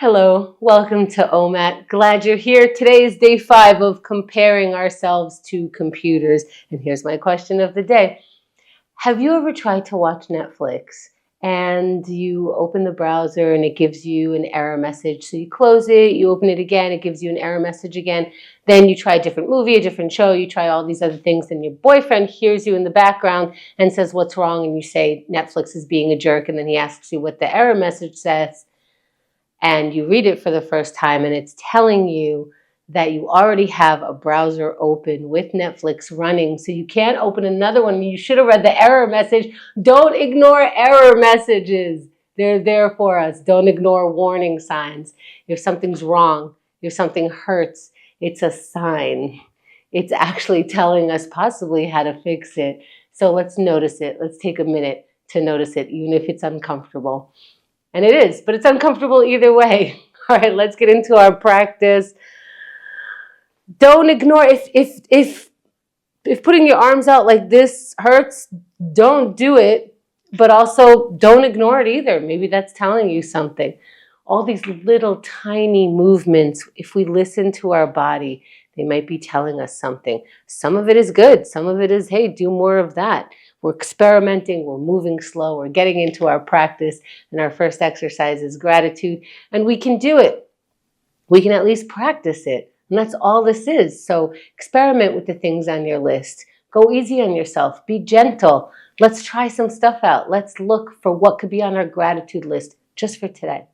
Hello, welcome to OMAT. Glad you're here. Today is day 5 of comparing ourselves to computers. And here's my question of the day. Have you ever tried to watch Netflix and you open the browser and it gives you an error message? So you close it, you open it again, it gives you an error message again. Then you try a different movie, a different show, you try all these other things, and your boyfriend hears you in the background and says, "What's wrong?" And you say, "Netflix is being a jerk." And then he asks you what the error message says. And you read it for the first time and it's telling you that you already have a browser open with Netflix running, so you can't open another one. You should have read the error message. Don't ignore error messages. They're there for us. Don't ignore warning signs. If something's wrong, if something hurts, it's a sign. It's actually telling us possibly how to fix it. So let's notice it. Let's take a minute to notice it, even if it's uncomfortable. And it is, but it's uncomfortable either way. All right, let's get into our practice. Don't ignore, if putting your arms out like this hurts, don't do it, but also don't ignore it either. Maybe that's telling you something. All these little tiny movements, if we listen to our body, they might be telling us something. Some of it is good. Some of it is, hey, do more of that. We're experimenting, we're moving slow, we're getting into our practice, and our first exercise is gratitude, and we can do it. We can at least practice it, and that's all this is. So experiment with the things on your list. Go easy on yourself, be gentle. Let's try some stuff out. Let's look for what could be on our gratitude list just for today.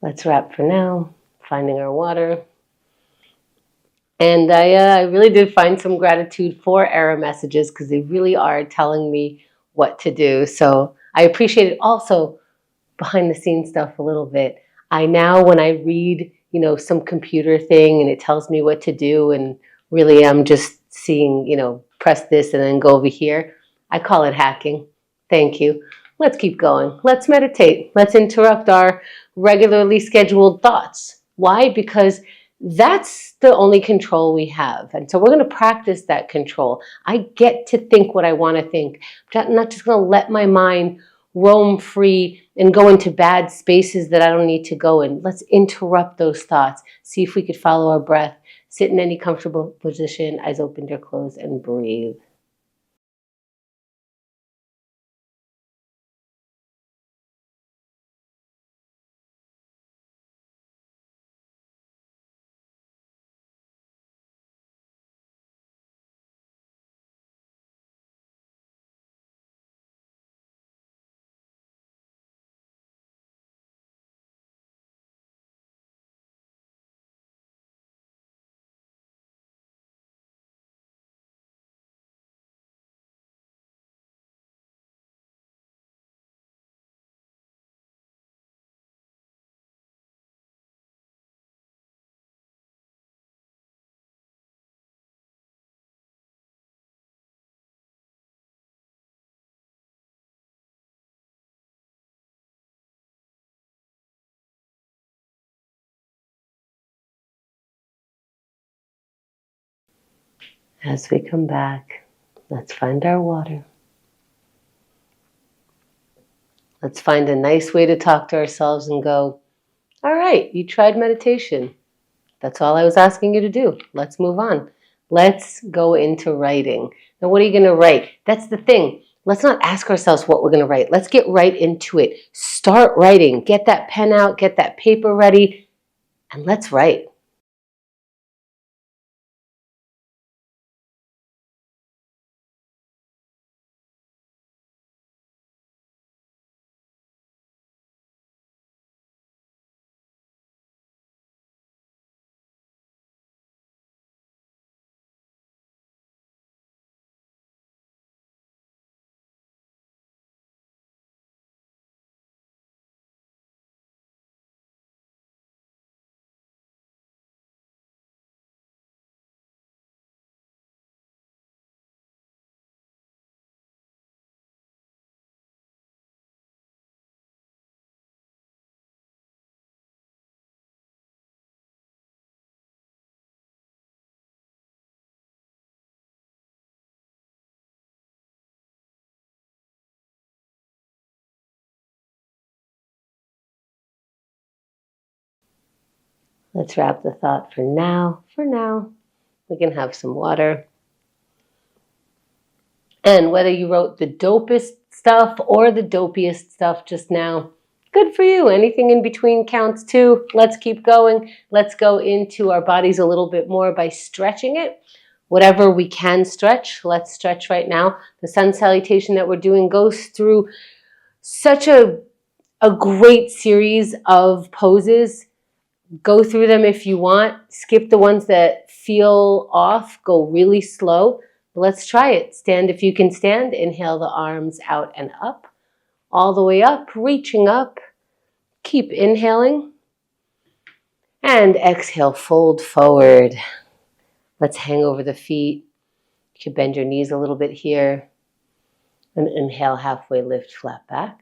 Let's wrap for now, finding our water. And I really did find some gratitude for error messages because they really are telling me what to do. So I appreciate it also behind the scenes stuff a little bit. I now, when I read, some computer thing and it tells me what to do, and really I'm just seeing, press this and then go over here, I call it hacking. Thank you. Let's keep going. Let's meditate. Let's interrupt our regularly scheduled thoughts. Why? Because that's the only control we have. And so we're going to practice that control. I get to think what I want to think. I'm not just going to let my mind roam free and go into bad spaces that I don't need to go in. Let's interrupt those thoughts. See if we could follow our breath. Sit in any comfortable position, eyes open or closed, and breathe. As we come back, let's find our water. Let's find a nice way to talk to ourselves and go, all right, you tried meditation. That's all I was asking you to do. Let's move on. Let's go into writing. Now, what are you going to write? That's the thing. Let's not ask ourselves what we're going to write. Let's get right into it. Start writing. Get that pen out. Get that paper ready. and let's write. Let's wrap the thought for now. For now, we can have some water. And whether you wrote the dopest stuff or the dopiest stuff just now, good for you. Anything in between counts too. Let's keep going. Let's go into our bodies a little bit more by stretching it. Whatever we can stretch, let's stretch right now. The sun salutation that we're doing goes through such a great series of poses. Go through them if you want. Skip the ones that feel off. Go really slow. Let's try it. Stand if you can stand. Inhale the arms out and up. All the way up, reaching up. Keep inhaling. And exhale, fold forward. Let's hang over the feet. You can bend your knees a little bit here. And inhale, halfway lift, flat back.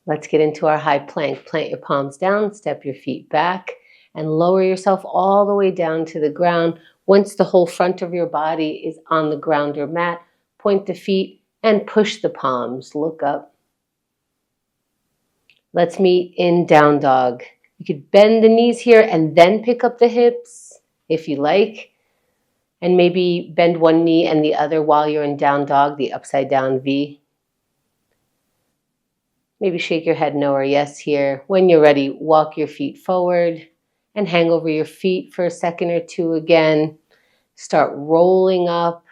Let's get into our high plank. Plant your palms down, step your feet back, and lower yourself all the way down to the ground. Once the whole front of your body is on the ground or mat, point the feet and push the palms. Look up. Let's meet in down dog. You could bend the knees here and then pick up the hips if you like. And maybe bend one knee and the other while you're in down dog, the upside down V. Maybe shake your head no or yes here. When you're ready, walk your feet forward and hang over your feet for a second or two again. Start rolling up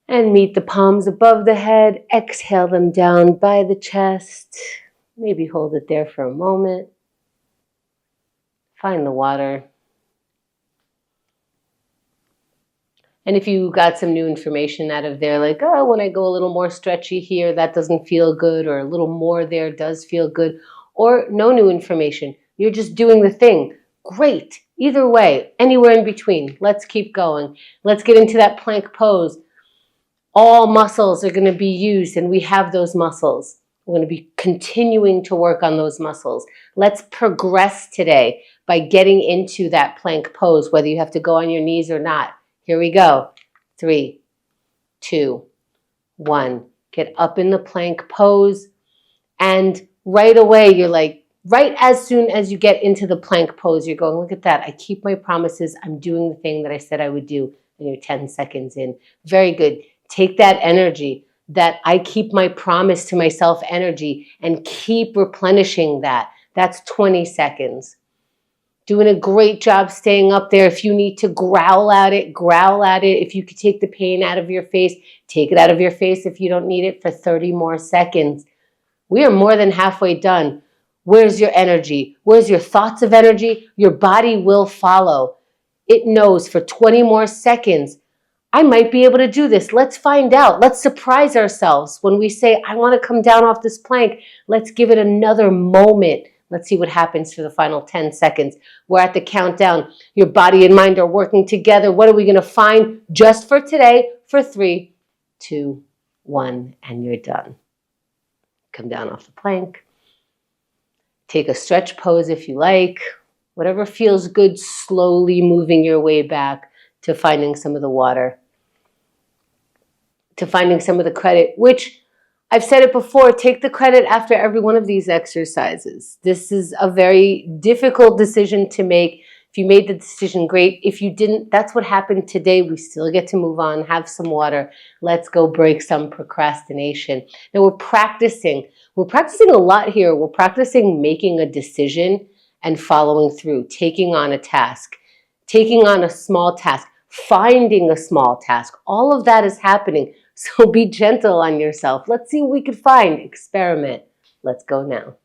and meet the palms above the head. Exhale them down by the chest. Maybe hold it there for a moment. Find the water. And if you got some new information out of there, like, oh, when I go a little more stretchy here, that doesn't feel good, or a little more there does feel good, or no new information, you're just doing the thing, great. Either way, anywhere in between, let's keep going. Let's get into that plank pose. All muscles are going to be used, and we have those muscles. We're going to be continuing to work on those muscles. Let's progress today by getting into that plank pose, whether you have to go on your knees or not. Here we go. 3, 2, 1. Get up in the plank pose. And right away, you're like, right as soon as you get into the plank pose, you're going, look at that. I keep my promises. I'm doing the thing that I said I would do. And you're 10 seconds in. Very good. Take that energy, that I keep my promise to myself energy, and keep replenishing that. That's 20 seconds. Doing a great job staying up there. If you need to growl at it, growl at it. If you could take the pain out of your face, take it out of your face if you don't need it for 30 more seconds. We are more than halfway done. Where's your energy? Where's your thoughts of energy? Your body will follow. It knows for 20 more seconds, I might be able to do this. Let's find out. Let's surprise ourselves. When we say, I want to come down off this plank, let's give it another moment. Let's see what happens for the final 10 seconds. We're at the countdown. Your body and mind are working together. What are we going to find just for today? For 3, 2, 1, and you're done. Come down off the plank. Take a stretch pose if you like. Whatever feels good, slowly moving your way back to finding some of the water, to finding some of the credit, which I've said it before, take the credit after every one of these exercises. This is a very difficult decision to make. If you made the decision, great. If you didn't, that's what happened today. We still get to move on, have some water. Let's go break some procrastination. Now we're practicing. We're practicing a lot here. We're practicing making a decision and following through, taking on a task, taking on a small task, finding a small task. All of that is happening. So be gentle on yourself. Let's see what we could find. Experiment. Let's go now.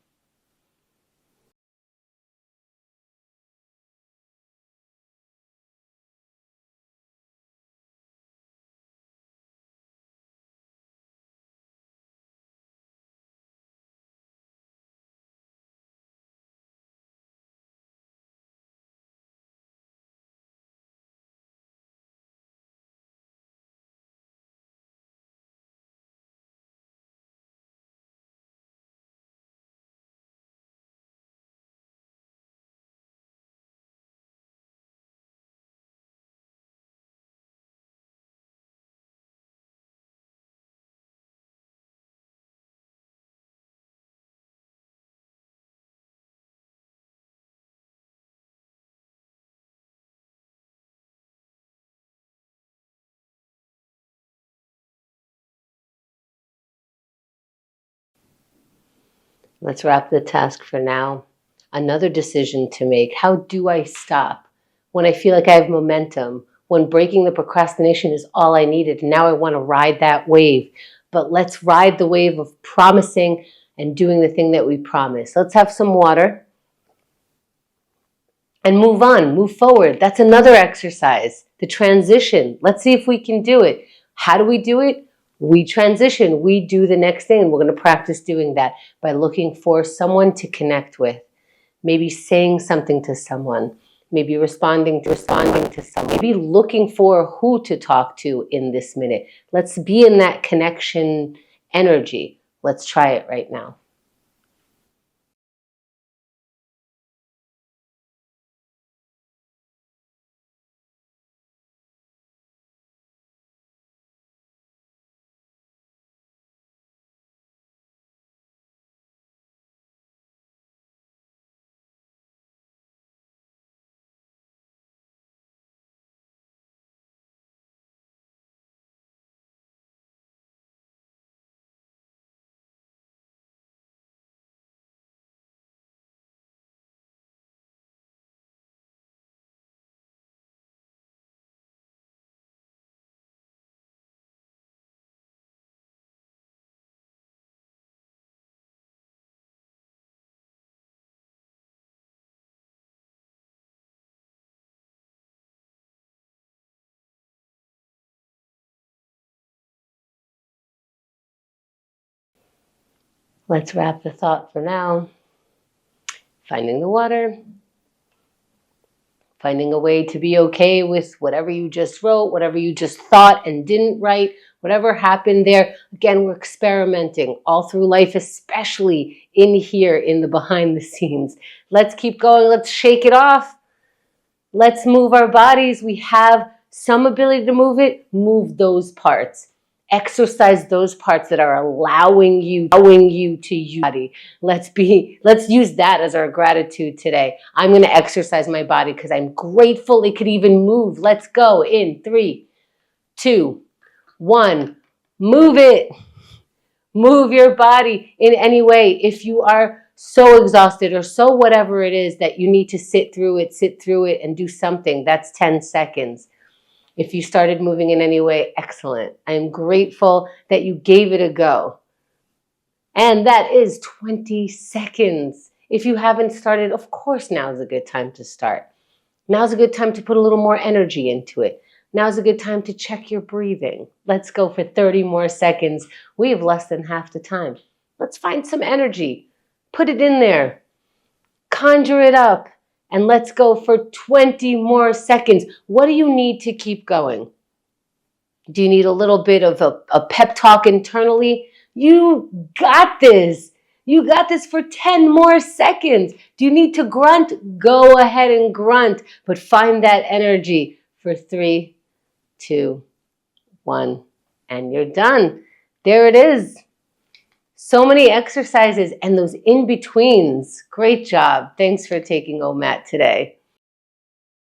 Let's wrap the task for now. Another decision to make. How do I stop when I feel like I have momentum, when breaking the procrastination is all I needed? Now I want to ride that wave. But let's ride the wave of promising and doing the thing that we promised. Let's have some water and move on, move forward. That's another exercise. The transition. Let's see if we can do it. How do we do it? We transition. We do the next thing. We're going to practice doing that by looking for someone to connect with. Maybe saying something to someone. Maybe responding to someone. Maybe looking for who to talk to in this minute. Let's be in that connection energy. Let's try it right now. Let's wrap the thought for now. Finding the water. Finding a way to be okay with whatever you just wrote, whatever you just thought and didn't write, whatever happened there. Again, we're experimenting all through life, especially in here in the behind the scenes. Let's keep going. Let's shake it off. Let's move our bodies. We have some ability to move it. Move those parts. Exercise those parts that are allowing you to use your body. Let's use that as our gratitude today. I'm going to exercise my body because I'm grateful it could even move. Let's go in 3, 2, 1. Move it. Move your body in any way. If you are so exhausted or so whatever it is that you need to sit through it and do something, that's 10 seconds. If you started moving in any way, excellent. I am grateful that you gave it a go. And that is 20 seconds. If you haven't started, of course, now is a good time to start. Now's a good time to put a little more energy into it. Now's a good time to check your breathing. Let's go for 30 more seconds. We have less than half the time. Let's find some energy. Put it in there. Conjure it up. And let's go for 20 more seconds. What do you need to keep going? Do you need a little bit of a pep talk internally? You got this. You got this for 10 more seconds. Do you need to grunt? Go ahead and grunt, but find that energy for 3, 2, 1, and you're done. There it is. So many exercises and those in-betweens. Great job. Thanks for taking OMAT today.